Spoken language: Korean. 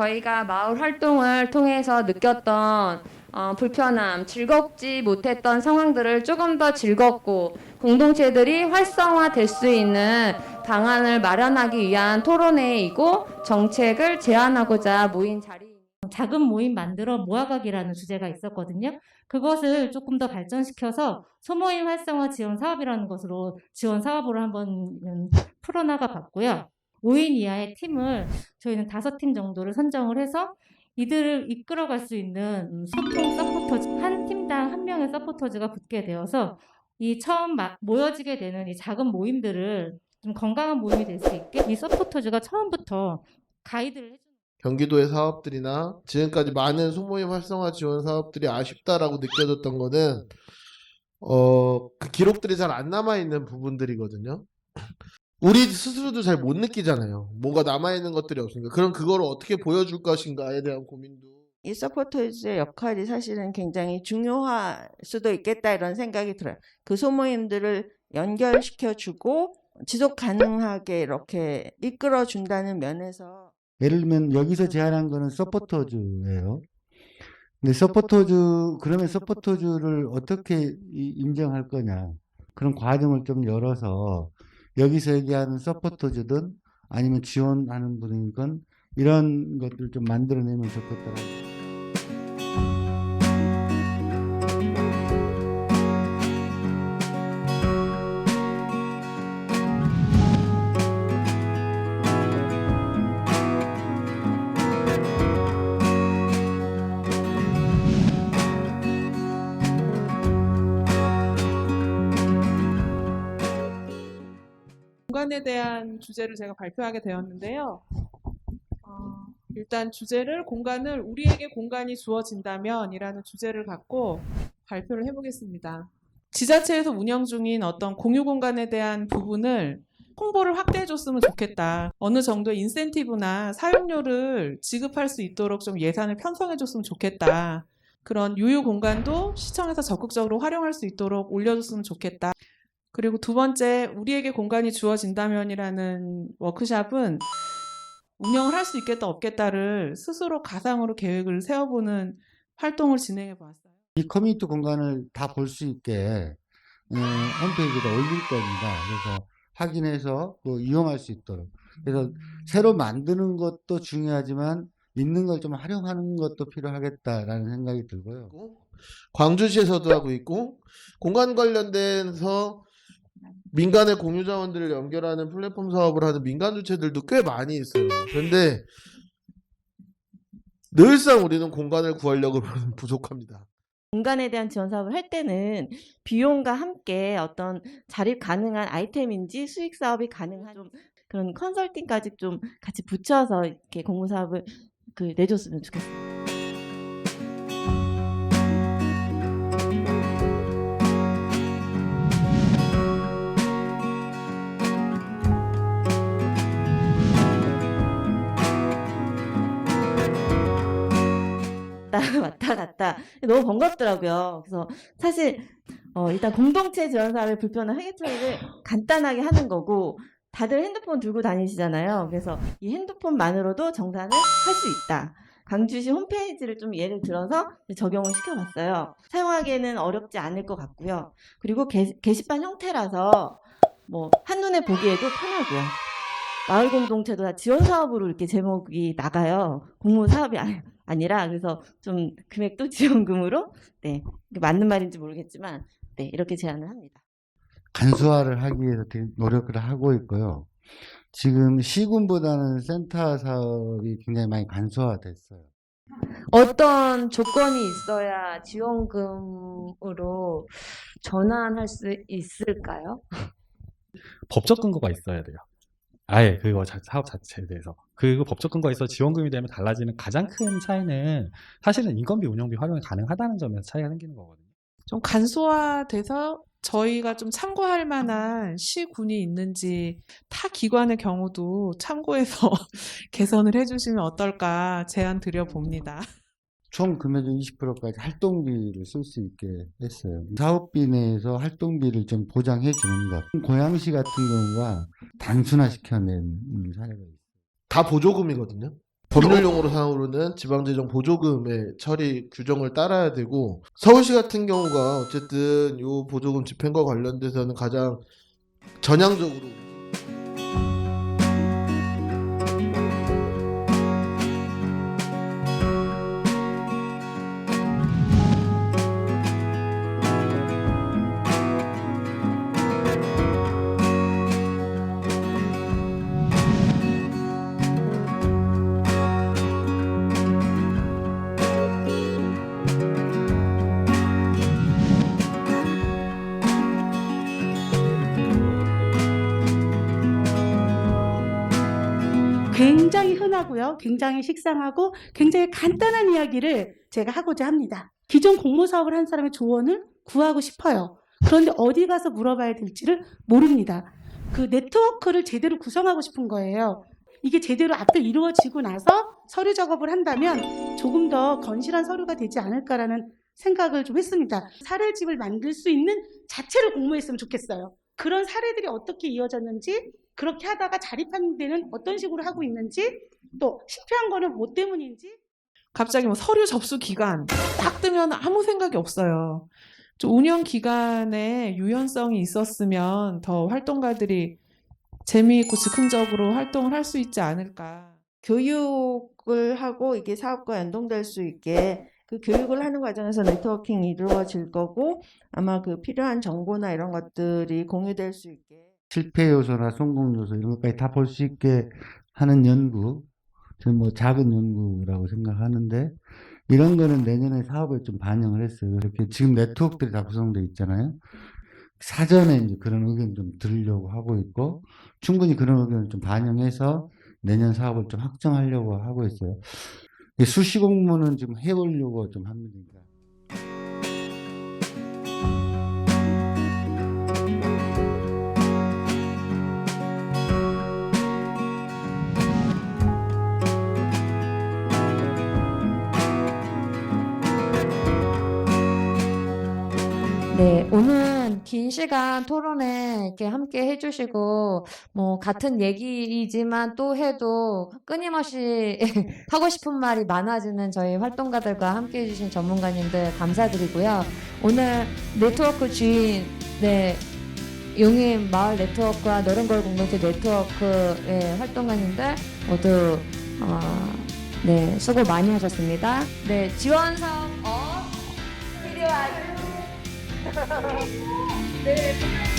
저희가 마을 활동을 통해서 느꼈던 불편함, 즐겁지 못했던 상황들을 조금 더 즐겁고 공동체들이 활성화될 수 있는 방안을 마련하기 위한 토론회이고 정책을 제안하고자 모인 자리입니다. 작은 모임 만들어 모아가기라는 주제가 있었거든요. 그것을 조금 더 발전시켜서 소모임 활성화 지원 사업이라는 것으로 지원 사업으로 한번 풀어나가 봤고요. 5인 이하의 팀을 저희는 5팀 정도를 선정을 해서 이들을 이끌어갈 수 있는 소통 서포터즈, 한 팀당 한 명의 서포터즈가 붙게 되어서 이 처음 모여지게 되는 이 작은 모임들을 좀 건강한 모임이 될 수 있게 이 서포터즈가 처음부터 가이드를 해주는. 경기도의 사업들이나 지금까지 많은 소모임 활성화 지원 사업들이 아쉽다라고 느껴졌던 거는 그 기록들이 잘 안 남아있는 부분들이거든요. 우리 스스로도 잘 못 느끼잖아요. 뭔가 남아있는 것들이 없으니까. 그럼 그거를 어떻게 보여줄 것인가에 대한 고민도. 이 서포터즈의 역할이 사실은 굉장히 중요할 수도 있겠다 이런 생각이 들어요. 그 소모임들을 연결시켜주고 지속 가능하게 이렇게 이끌어준다는 면에서 예를 들면 여기서 제안한 거는 서포터즈예요. 근데 그러면 서포터즈를 어떻게 인정할 거냐. 그런 과정을 좀 열어서 여기서 얘기하는 서포터즈든 아니면 지원하는 분이건 이런 것들 좀 만들어내면 좋겠더라고요. 공간에 대한 주제를 제가 발표하게 되었는데요. 일단 공간을 우리에게 공간이 주어진다면 이라는 주제를 갖고 발표를 해보겠습니다. 지자체에서 운영 중인 어떤 공유 공간에 대한 부분을 홍보를 확대해 줬으면 좋겠다. 어느 정도 인센티브나 사용료를 지급할 수 있도록 좀 예산을 편성해 줬으면 좋겠다. 그런 유휴 공간도 시청에서 적극적으로 활용할 수 있도록 올려줬으면 좋겠다. 그리고 두 번째, 우리에게 공간이 주어진다면이라는 워크샵은 운영을 할 수 있겠다 없겠다를 스스로 가상으로 계획을 세워보는 활동을 진행해 보았어요. 이 커뮤니티 공간을 다 볼 수 있게 홈페이지에다 올릴 겁니다. 그래서 확인해서 또 이용할 수 있도록. 그래서 새로 만드는 것도 중요하지만 있는 걸 좀 활용하는 것도 필요하겠다라는 생각이 들고요. 광주시에서도 하고 있고 공간 관련돼서 민간의 공유 자원들을 연결하는 플랫폼 사업을 하는 민간 주체들도 꽤 많이 있어요. 그런데 늘상 우리는 공간을 구하려고 하면 부족합니다. 공간에 대한 지원 사업을 할 때는 비용과 함께 어떤 자립 가능한 아이템인지 수익 사업이 가능한 좀 그런 컨설팅까지 좀 같이 붙여서 이렇게 공유 사업을 내줬으면 좋겠어요. 왔다 갔다 너무 번겁더라고요. 그래서 사실 일단 공동체 지원 사업의 불편한 회계 처리를 간단하게 하는 거고 다들 핸드폰 들고 다니시잖아요. 그래서 이 핸드폰만으로도 정산을 할 수 있다. 광주시 홈페이지를 좀 예를 들어서 적용을 시켜봤어요. 사용하기에는 어렵지 않을 것 같고요. 그리고 게시판 형태라서 한눈에 보기에도 편하고요. 마을 공동체도 다 지원 사업으로 이렇게 제목이 나가요. 공모 사업이 아니라 그래서 좀 금액도 지원금으로 맞는 말인지 모르겠지만 이렇게 제안을 합니다. 간소화를 하기 위해서 되게 노력을 하고 있고요. 지금 시군보다는 센터 사업이 굉장히 많이 간소화됐어요. 어떤 조건이 있어야 지원금으로 전환할 수 있을까요? 법적 근거가 있어야 돼요. 아예 그거 사업 자체에 대해서. 그리고 법적 근거가 있어 지원금이 되면 달라지는 가장 큰 차이는 사실은 인건비, 운영비 활용이 가능하다는 점에서 차이가 생기는 거거든요. 좀 간소화돼서 저희가 좀 참고할 만한 시군이 있는지 타 기관의 경우도 참고해서 개선을 해주시면 어떨까 제안 드려봅니다. 총 금액의 20%까지 활동비를 쓸 수 있게 했어요. 사업비 내에서 활동비를 좀 보장해 주는 것. 고양시 같은 경우가 단순화시켜낸 사례가 있어요. 다 보조금이거든요. 법률 용어로 상으로는 지방재정 보조금의 처리 규정을 따라야 되고, 서울시 같은 경우가 어쨌든 이 보조금 집행과 관련돼서는 가장 전향적으로 굉장히 흔하고요. 굉장히 식상하고 굉장히 간단한 이야기를 제가 하고자 합니다. 기존 공모사업을 한 사람의 조언을 구하고 싶어요. 그런데 어디 가서 물어봐야 될지를 모릅니다. 그 네트워크를 제대로 구성하고 싶은 거예요. 이게 제대로 앞에 이루어지고 나서 서류 작업을 한다면 조금 더 건실한 서류가 되지 않을까라는 생각을 좀 했습니다. 사례집을 만들 수 있는 자체를 공모했으면 좋겠어요. 그런 사례들이 어떻게 이어졌는지, 그렇게 하다가 자립하는 데는 어떤 식으로 하고 있는지, 또 실패한 거는 뭐 때문인지. 갑자기 뭐 서류 접수 기간 딱 뜨면 아무 생각이 없어요. 좀 운영 기간에 유연성이 있었으면 더 활동가들이 재미있고 즉흥적으로 활동을 할 수 있지 않을까. 교육을 하고 이게 사업과 연동될 수 있게 그 교육을 하는 과정에서 네트워킹이 이루어질 거고, 아마 그 필요한 정보나 이런 것들이 공유될 수 있게. 실패 요소나 성공 요소 이런 것까지 다 볼 수 있게 하는 연구, 저는 뭐 작은 연구라고 생각하는데, 이런 거는 내년에 사업에 좀 반영을 했어요. 이렇게 지금 네트워크들이 다 구성되어 있잖아요. 사전에 이제 그런 의견 좀 들으려고 하고 있고, 충분히 그런 의견을 좀 반영해서 내년 사업을 좀 확정하려고 하고 있어요. 수시 공모는 지금 해보려고 좀 합니다. 네, 오늘 긴 시간 토론에 이렇게 함께 해주시고, 뭐, 같은 얘기이지만 또 해도 끊임없이 하고 싶은 말이 많아지는 저희 활동가들과 함께 해주신 전문가님들 감사드리고요. 오늘 네트워크 주인, 네, 용인 마을 네트워크와 너른걸 공동체 네트워크의 활동가님들 모두, 네, 수고 많이 하셨습니다. 네, 지원 사업 필요하죠? 네.